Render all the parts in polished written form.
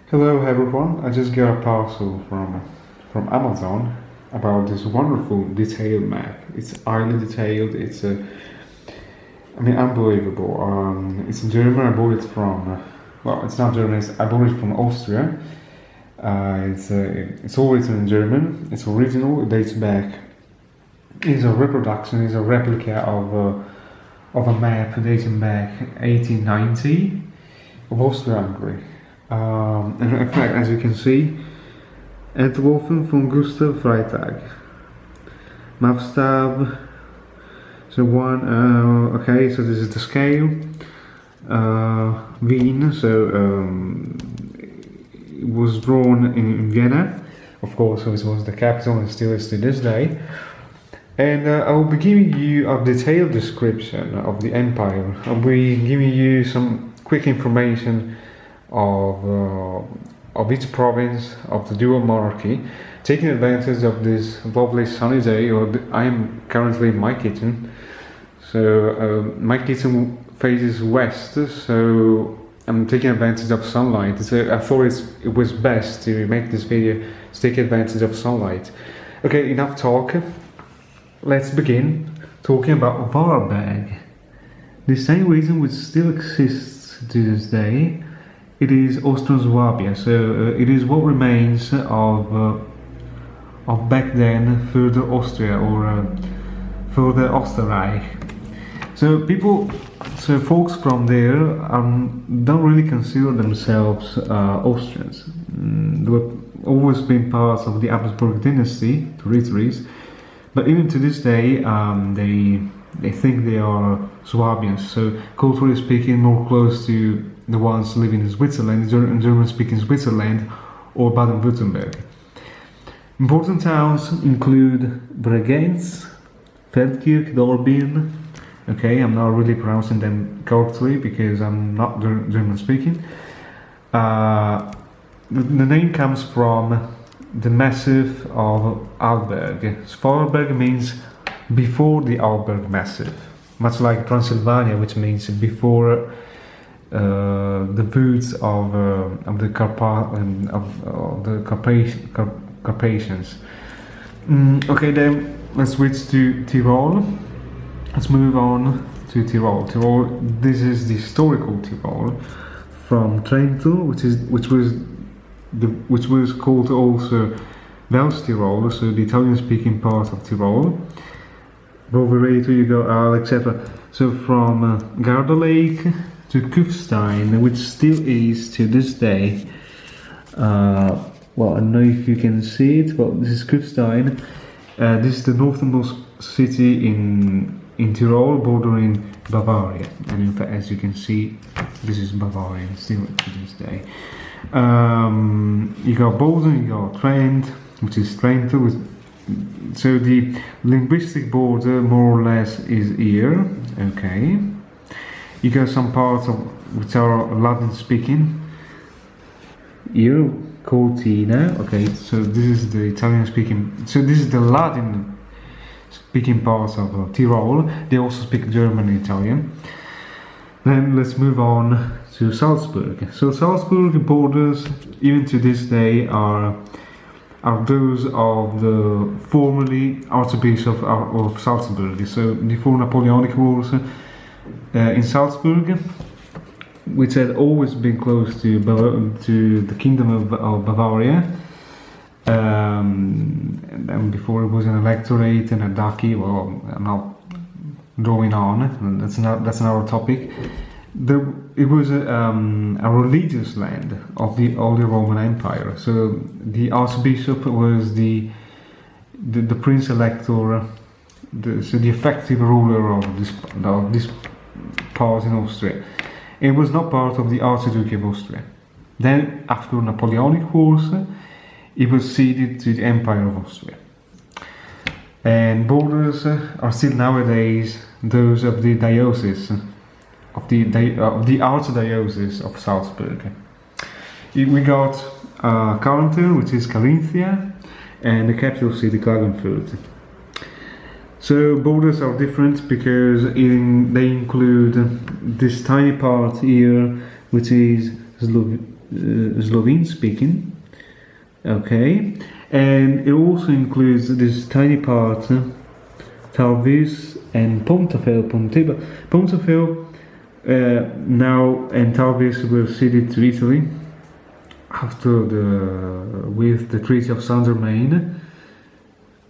Hello everyone, I just got a parcel from Amazon about this wonderful detailed map. It's highly detailed, unbelievable. It's in German, I bought it from, well, it's not German, I bought it from Austria. It's all written in German, it's original, it dates back, it's a reproduction, it's a replica of a map dating back 1890 of Austria Hungary. And in fact, as you can see, Entworfen von Gustav Freytag. Maßstab. So okay, so this is the scale. Wien, so it was drawn in Vienna. Of course, so it was the capital and still is to this day. And I will be giving you a detailed description of the empire. I'll be giving you some quick information of each province of the dual monarchy, taking advantage of this lovely sunny day. I am currently in my kitchen, so my kitchen faces west, so I'm taking advantage of sunlight. So I thought it was best to make this video to take advantage of sunlight. Okay, enough talk. Let's begin talking about Varberg. The same reason which still exists to this day. It is Austrian Swabia, so it is what remains of back then further Austria or further Österreich. So folks from there don't really consider themselves Austrians. They have always been part of the Habsburg dynasty, territories, but even to this day they think they are Swabians. So culturally speaking, more close to the ones living in Switzerland, German-speaking Switzerland, or Baden-Württemberg. Important towns include Bregenz, Feldkirch, Dornbirn. Okay, I'm not really pronouncing them correctly because I'm not German-speaking. The name comes from the massif of Arlberg. Svalberg means before the Arlberg massif, much like Transylvania, which means before the roots of the Carpathians. Okay, then let's switch to Tyrol. Let's move on to Tyrol. Tyrol. This is the historical Tyrol from Trento, which was called also West Tyrol, so the Italian-speaking part of Tyrol. Rovereto, you go, etc. So from Garda Lake to Kufstein, which still is to this day. Well, I don't know if you can see it. Well, this is Kufstein. This is the northernmost city in Tyrol, bordering Bavaria. And in fact, as you can see, this is Bavarian still to this day. You got Boden, you got Trent, which is Trento. So the linguistic border, more or less, is here. Okay. You got some parts which are Latin speaking. Here, Cortina. Okay, so this is the Italian speaking. So this is the Latin speaking parts of Tyrol. They also speak German and Italian. Then let's move on to Salzburg. So Salzburg borders, even to this day, are those of the formerly Archbishop of Salzburg. So before Napoleonic Wars. In Salzburg, which had always been close to the Kingdom of Bavaria, and before it was an electorate and a duchy. Well, I'm not going on. That's another topic. It was a religious land of the Holy Roman Empire. So the Archbishop was the Prince Elector, so the effective ruler of this part in Austria. It was not part of the Archduke of Austria. Then, after Napoleonic Wars, it was ceded to the Empire of Austria. And borders are still nowadays those of the diocese, of the Archdiocese of Salzburg. We got Carentan, which is Carinthia, and the capital city Klagenfurt. So borders are different because they include this tiny part here, which is Slovene speaking. Okay, and it also includes this tiny part, Talvis and Pontefel. Pontefel now and Talvis were ceded to Italy after with the Treaty of Saint-Germain.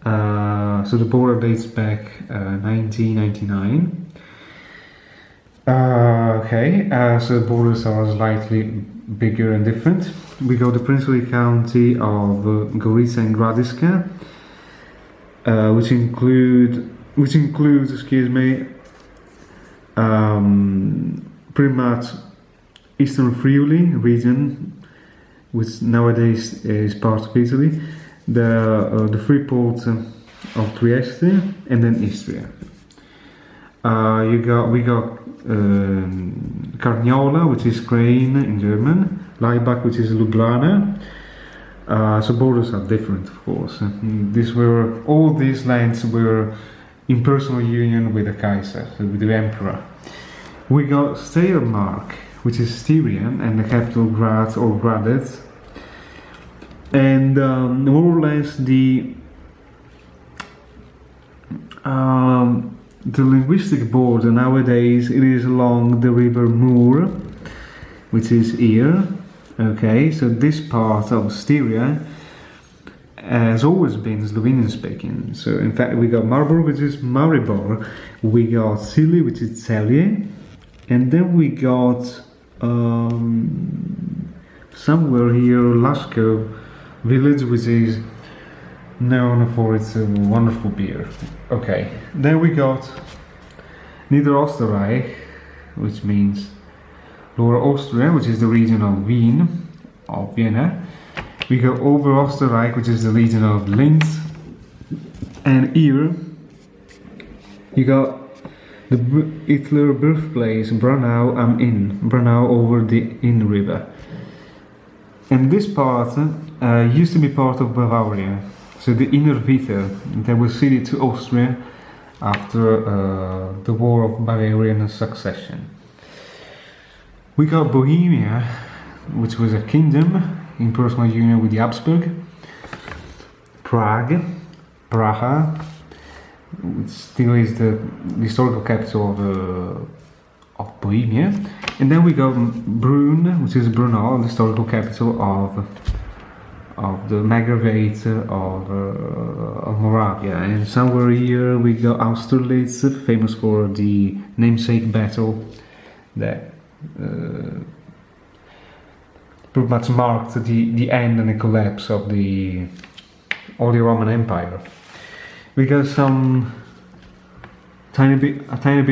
So the border dates back 1999. So the borders are slightly bigger and different. We got the princely county of Gorica and Gradiška, which includes, pretty much Eastern Friuli region, which nowadays is part of Italy, the free port of Trieste, and then Istria. We got Carniola, which is Crane in German, Laibach, which is Ljubljana. So borders are different, of course. All these lands were in personal union with the Kaiser, so with the emperor. We got Steiermark, which is Styria, and the capital Graz or Gradec. And more or less the linguistic border nowadays, it is along the river Mur, which is here. Okay, so this part of Styria has always been Slovenian speaking. So in fact we got Marburg, which is Maribor, we got Sili, which is Celje, and then we got somewhere here Lasko village, which is known for its wonderful beer. Okay, then we got Niederösterreich, which means Lower Austria, which is the region of Vienna. We got Oberösterreich, which is the region of Linz. And here you got the Hitler birthplace, Braunau am Inn, Braunau over the Inn River. And this part used to be part of Bavaria. So the inner Vita, that was ceded to Austria after the War of Bavarian Succession. We got Bohemia, which was a kingdom in personal union with the Habsburg. Prague, Praha, which still is the historical capital of Bohemia. And then we got Brünn, which is Brunel, the historical capital of the Margravate of Moravia. And somewhere here we got Austerlitz, famous for the namesake battle that pretty much marked the end and the collapse of the Holy Roman Empire. We got a tiny bit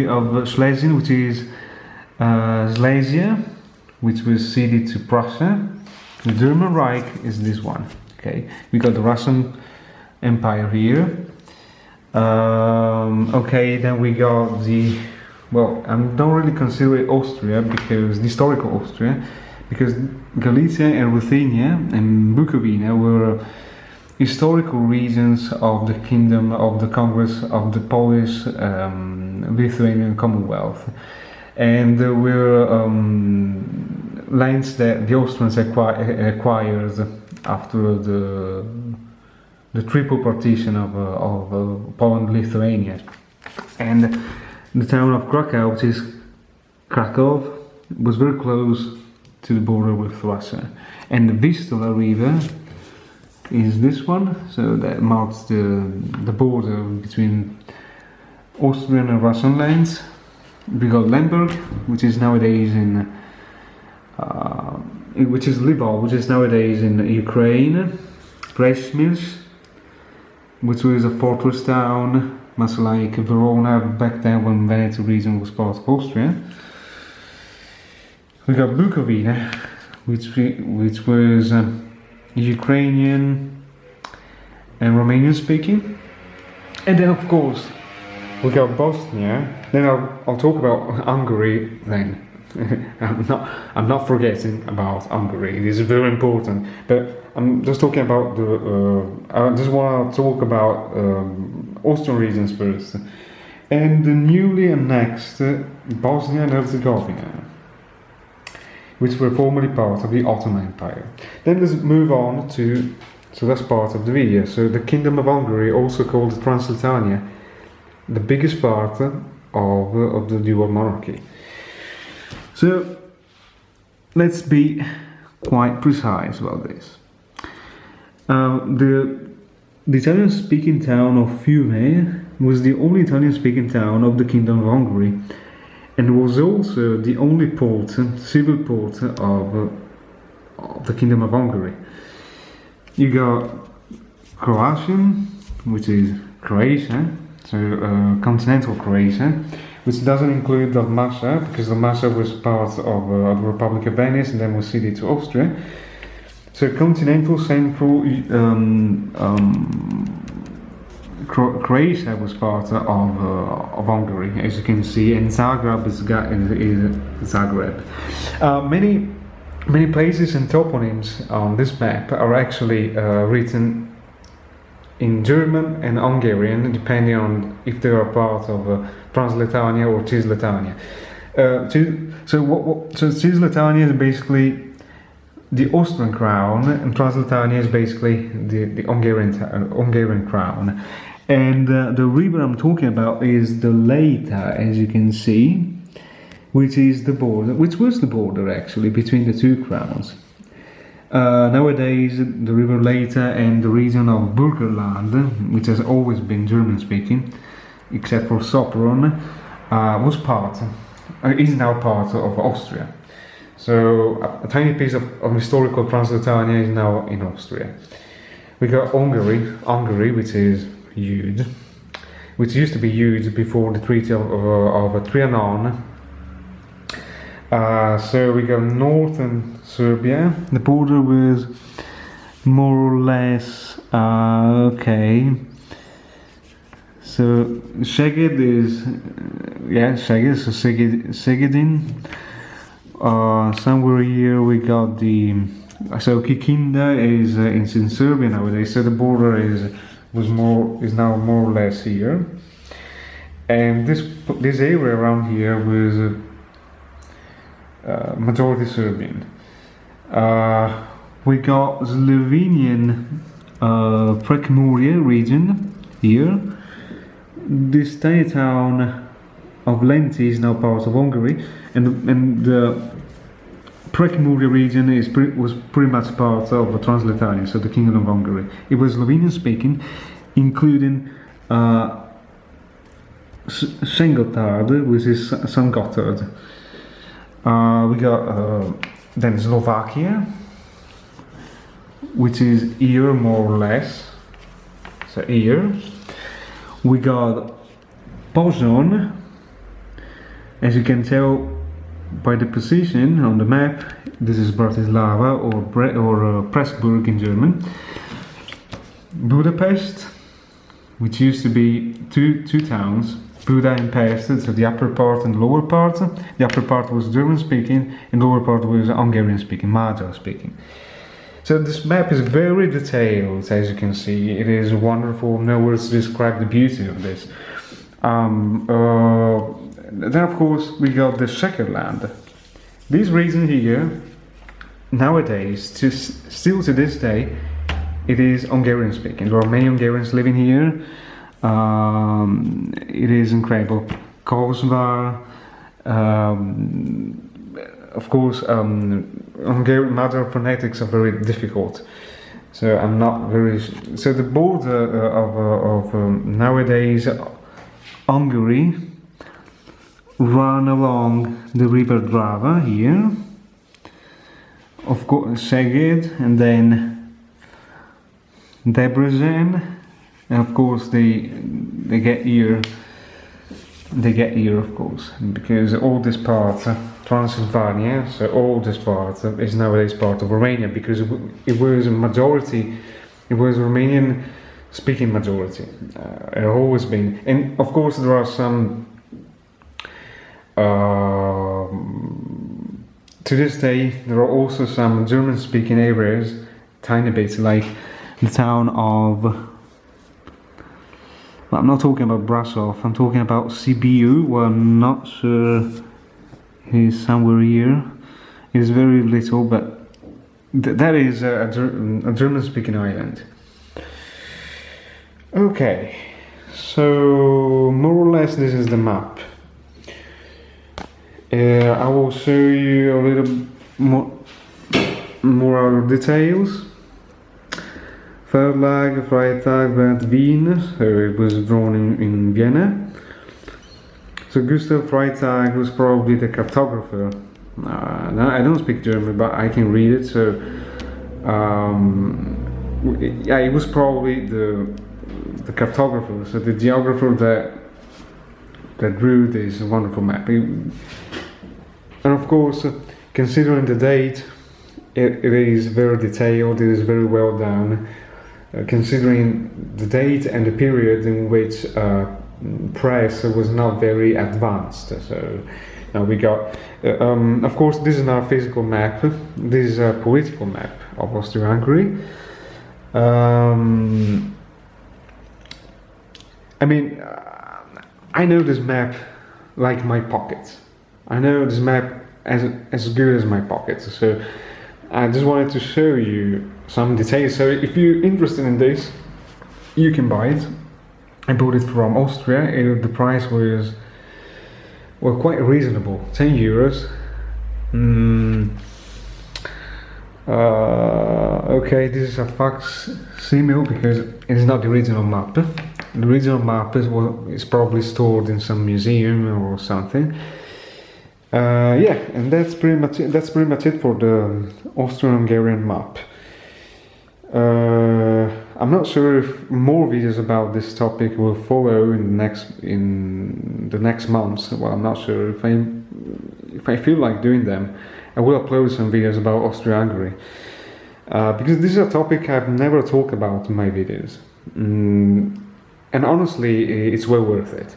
of Schlesien, which is Silesia, which was ceded to Prussia. The German Reich is this one. Okay, we got the Russian Empire here. Okay, then we got I don't really consider it Austria, because the historical Austria, because Galicia and Ruthenia and Bukovina were historical regions of the Kingdom of the Congress of the Polish Lithuanian Commonwealth, and there were lands that the Austrians acquired after the triple partition of Poland-Lithuania. And the town of Krakow, which is Krakow, was very close to the border with Russia. And the Vistula River is this one, so that marks the border between Austrian and Russian lands. We got Lemberg, which is nowadays in Lvov, which is nowadays in Ukraine. Przemysl, which was a fortress town, much like Verona back then when Veneto region was part of Austria. We got Bukovina, which was Ukrainian and Romanian speaking. And then of course we got Bosnia. Then I'll talk about Hungary then. I'm not forgetting about Hungary. It is very important. But I'm just talking about I just want to talk about Austrian regions first. And the newly annexed Bosnia and Herzegovina. which were formerly part of the Ottoman Empire. Then let's move on to, so that's part of the video. So the Kingdom of Hungary, also called Transylvania, the biggest part of the dual monarchy. So let's be quite precise about this. The Italian-speaking town of Fiume was the only Italian-speaking town of the Kingdom of Hungary, and was also the only port, civil port of the Kingdom of Hungary. You got Croatian, which is Croatia, so continental Croatia, which doesn't include Dalmatia, because Dalmatia was part of the Republic of Venice and then was ceded to Austria. So continental central Croatia was part of Hungary, as you can see, and Zagreb is Zagreb. Many places and toponyms on this map are actually written in German and Hungarian, depending on if they are part of Transylvania or Cisleithania. So Cisleithania is basically the Austrian crown, and Transylvania is basically the Hungarian crown. And the river I'm talking about is the Leita, as you can see, which is the border, which was the border actually between the two crowns. Nowadays, the river Leita and the region of Burgenland, which has always been German-speaking, except for Sopron, is now part of Austria. So a tiny piece of historical Transylvania is now in Austria. We got Hungary, which is huge, which used to be huge before the Treaty of Trianon. So we got northern Serbia. The border was more or less okay. So Szeged is Szeged, so Szegedin. Somewhere here we got so Kikinda is in Serbia nowadays. So the border is now more or less here, and this area around here was majority Serbian. We got Slovenian Prekmurje region here. This tiny town of Lenti is now part of Hungary, and the Prekmurje region was pretty much part of Transylvania, so the Kingdom of Hungary. It was Slovenian speaking, including Szentgotthard, which is St. Gotthard. We got then Slovakia, which is here more or less. So here we got Poznan. As you can tell by the position on the map, this is Bratislava or Pressburg in German. Budapest, which used to be two towns, Buda and Pest, so the upper part and the lower part. The upper part was German speaking and the lower part was Hungarian speaking, Magyar speaking. So this map is very detailed, as you can see. It is wonderful, no words to describe the beauty of this. Then of course we got the Shekerland. This region here, nowadays, still to this day, it is Hungarian speaking. There are many Hungarians living here. It is incredible. Kozvar, of course, Hungarian Magyar phonetics are very difficult. So I'm not very. So the border of nowadays Hungary run along the river Drava here. Of course, Szeged, and then Debrecen, and of course they get here. They get here, of course, because all this part, Transylvania, so all this part is nowadays part of Romania, because it was a majority, it was Romanian speaking majority. It has always been, and of course there are some. To this day, there are also some German-speaking areas, tiny bits, like the town of. Well, I'm not talking about Brasov. I'm talking about Sibiu. Well, I'm not sure. He's somewhere here. It is very little, but that is a German-speaking island. Okay, so more or less this is the map. I will show you a little more details. Verlag, Freitag, Bert Wien, so it was drawn in Vienna. So Gustav Freitag was probably the cartographer. I don't speak German, but I can read it, so yeah, he was probably the cartographer, so the geographer that drew this wonderful map. And of course, considering the date, it is very detailed, it is very well done. Considering the date and the period in which press was not very advanced. So now we got, of course, this is not a physical map, this is a political map of Austria Hungary. I mean, I know this map like my pocket. I know this map as good as my pocket. So I just wanted to show you some details. So if you're interested in this, you can buy it. I bought it from Austria. The price was quite reasonable, 10 euros. Okay, this is a facsimile because it is not the original map. The original map is probably stored in some museum or something. Yeah, and that's pretty much it. That's pretty much it for the Austro-Hungarian map. I'm not sure if more videos about this topic will follow in the next months. Well, I'm not sure if I feel like doing them. I will upload some videos about Austria-Hungary because this is a topic I've never talked about in my videos, and honestly, it's well worth it.